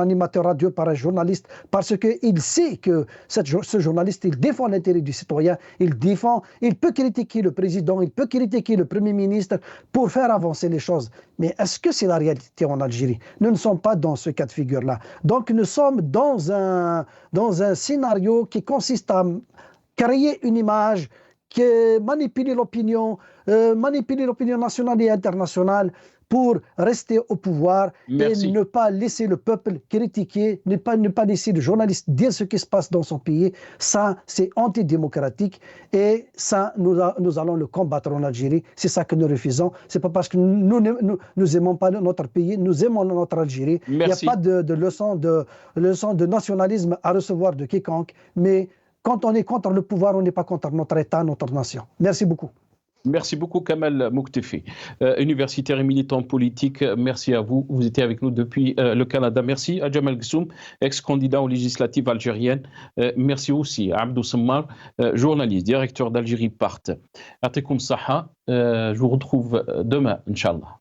S2: animateur radio, par un journaliste, parce qu'il sait que ce journaliste, il défend l'intérêt du citoyen, il peut critiquer le président, il peut critiquer le Premier ministre pour faire avancer les choses. Mais est-ce que c'est la réalité en Algérie? Nous ne sommes pas dans ce cas de figure-là. Donc nous sommes dans un scénario qui consiste à créer une image, qui manipuler l'opinion nationale et internationale pour rester au pouvoir.
S1: Merci.
S2: Et ne pas laisser le peuple critiquer, ne pas laisser le journaliste dire ce qui se passe dans son pays. Ça, c'est antidémocratique et ça, nous allons le combattre en Algérie. C'est ça que nous refusons. C'est pas parce que nous aimons pas notre pays, nous aimons notre Algérie.
S1: Merci.
S2: Il n'y a pas de leçon de nationalisme à recevoir de quiconque, mais quand on est contre le pouvoir, on n'est pas contre notre État, notre nation. Merci beaucoup.
S1: Merci beaucoup, Kamal Moktefi, universitaire et militant politique. Merci à vous. Vous étiez avec nous depuis le Canada. Merci à Jamal Ghassoum, ex-candidat aux législatives algériennes. Merci aussi à Abdou Samar, journaliste, directeur d'Algérie Part. Atikoum Saha. Je vous retrouve demain, Inch'Allah.